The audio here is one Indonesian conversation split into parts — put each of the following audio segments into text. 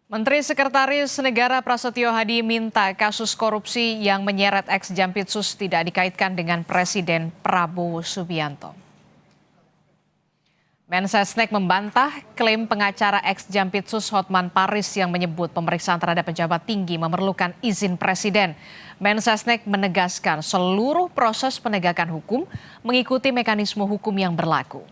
Menteri Sekretaris Negara Prasetyo Hadi minta kasus korupsi yang menyeret ex-Jampitsus tidak dikaitkan dengan Presiden Prabowo Subianto. Mensesnek membantah klaim pengacara ex-Jampitsus Hotman Paris yang menyebut pemeriksaan terhadap pejabat tinggi memerlukan izin Presiden. Mensesnek menegaskan seluruh proses penegakan hukum mengikuti mekanisme hukum yang berlaku.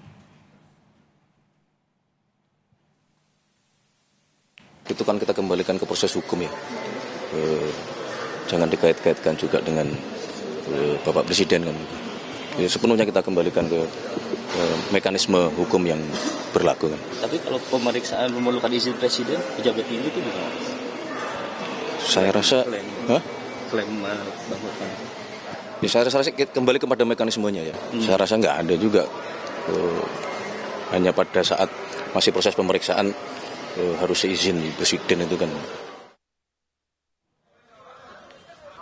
Itu kan kita kembalikan ke proses hukum ya. Jangan dikait-kaitkan juga dengan Bapak Presiden kan. Jadi sepenuhnya kita kembalikan ke mekanisme hukum yang berlaku kan. Tapi kalau pemeriksaan memerlukan izin Presiden, pejabat tinggi itu gimana? Saya rasa klaim ya, saya rasa kembali kepada mekanismenya ya. Saya rasa nggak ada juga hanya pada saat masih proses pemeriksaan harus seizin Presiden itu kan.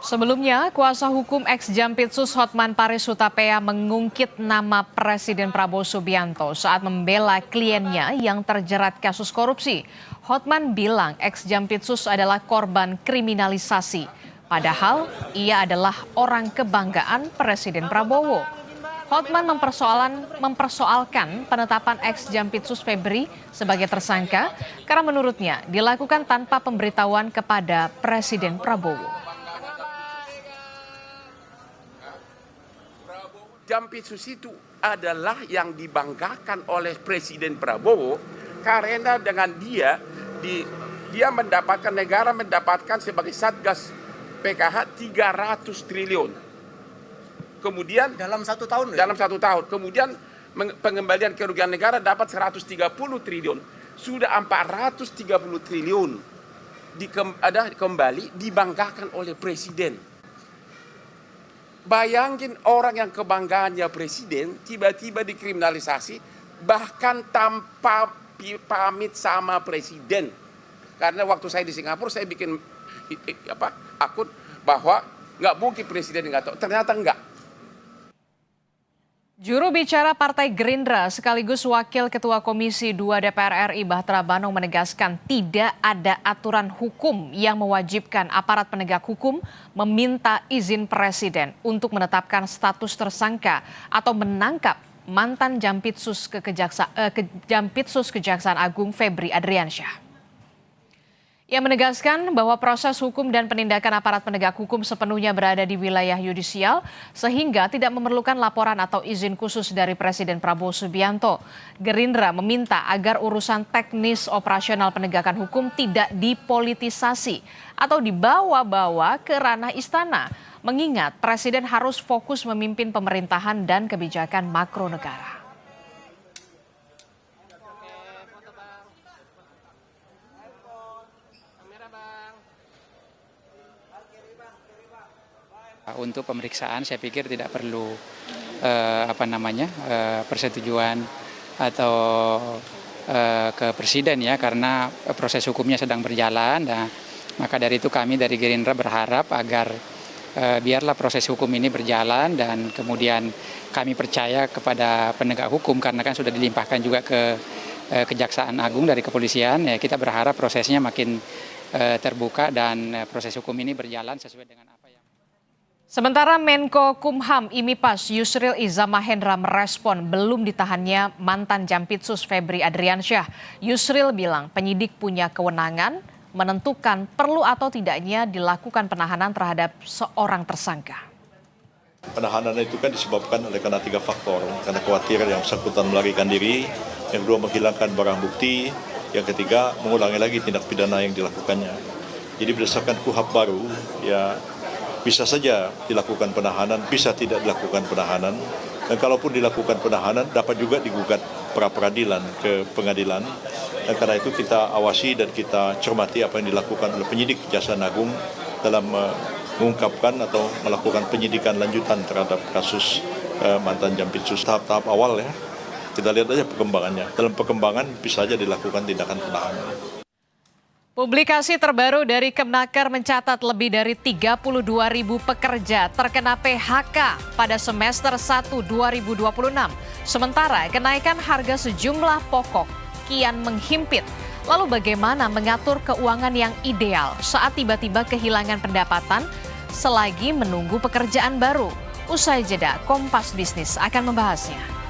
Sebelumnya, kuasa hukum ex-Jampitsus Hotman Paris Hutapea mengungkit nama Presiden Prabowo Subianto saat membela kliennya yang terjerat kasus korupsi. Hotman bilang ex-Jampitsus adalah korban kriminalisasi, padahal ia adalah orang kebanggaan Presiden Prabowo. Hotman mempersoalkan penetapan ex-Jampitsus Febri sebagai tersangka karena menurutnya dilakukan tanpa pemberitahuan kepada Presiden Prabowo. Jampitsus itu adalah yang dibanggakan oleh Presiden Prabowo karena dengan dia mendapatkan, negara mendapatkan sebagai Satgas PKH 300 triliun. Kemudian dalam satu tahun. Kemudian pengembalian kerugian negara dapat 130 triliun. Sudah 430 triliun kembali dibanggakan oleh Presiden. Bayangin orang yang kebanggaannya Presiden tiba-tiba dikriminalisasi bahkan tanpa pamit sama Presiden. Karena waktu saya di Singapura saya bikin akun bahwa nggak mungkin Presiden nggak tahu. Ternyata enggak. Juru bicara Partai Gerindra sekaligus Wakil Ketua Komisi 2 DPR RI Bahtera Banong menegaskan tidak ada aturan hukum yang mewajibkan aparat penegak hukum meminta izin Presiden untuk menetapkan status tersangka atau menangkap mantan Jampitsus Kejaksaan Agung Febri Adriansyah. Ia menegaskan bahwa proses hukum dan penindakan aparat penegak hukum sepenuhnya berada di wilayah yudisial sehingga tidak memerlukan laporan atau izin khusus dari Presiden Prabowo Subianto. Gerindra meminta agar urusan teknis operasional penegakan hukum tidak dipolitisasi atau dibawa-bawa ke ranah istana, mengingat Presiden harus fokus memimpin pemerintahan dan kebijakan makro negara. Untuk pemeriksaan saya pikir tidak perlu persetujuan atau ke Presiden ya, karena proses hukumnya sedang berjalan. Nah, maka dari itu kami dari Gerindra berharap agar biarlah proses hukum ini berjalan dan kemudian kami percaya kepada penegak hukum karena kan sudah dilimpahkan juga ke Kejaksaan Agung dari kepolisian. Ya, kita berharap prosesnya makin terbuka dan proses hukum ini berjalan sesuai dengan apa yang. Sementara Menko Kumham IMIPAS Yusril Iza Mahendra merespon belum ditahannya mantan Jampitsus Febri Adriansyah. Yusril bilang penyidik punya kewenangan menentukan perlu atau tidaknya dilakukan penahanan terhadap seorang tersangka. Penahanan itu kan disebabkan oleh karena 3 faktor. Karena khawatir yang bersangkutan melarikan diri, yang kedua menghilangkan barang bukti, yang ketiga mengulangi lagi tindak pidana yang dilakukannya. Jadi berdasarkan KUHP baru, ya bisa saja dilakukan penahanan, bisa tidak dilakukan penahanan. Dan kalaupun dilakukan penahanan, dapat juga digugat pra-peradilan ke pengadilan. Dan karena itu kita awasi dan kita cermati apa yang dilakukan oleh penyidik Kejaksaan Agung dalam mengungkapkan atau melakukan penyidikan lanjutan terhadap kasus mantan Jampitsus. Tahap-tahap awal ya, kita lihat aja perkembangannya. Dalam perkembangan bisa saja dilakukan tindakan penahanan. Publikasi terbaru dari Kemnaker mencatat lebih dari 32.000 pekerja terkena PHK pada semester 1 2026. Sementara kenaikan harga sejumlah pokok kian menghimpit. Lalu bagaimana mengatur keuangan yang ideal saat tiba-tiba kehilangan pendapatan selagi menunggu pekerjaan baru? Usai jeda, Kompas Bisnis akan membahasnya.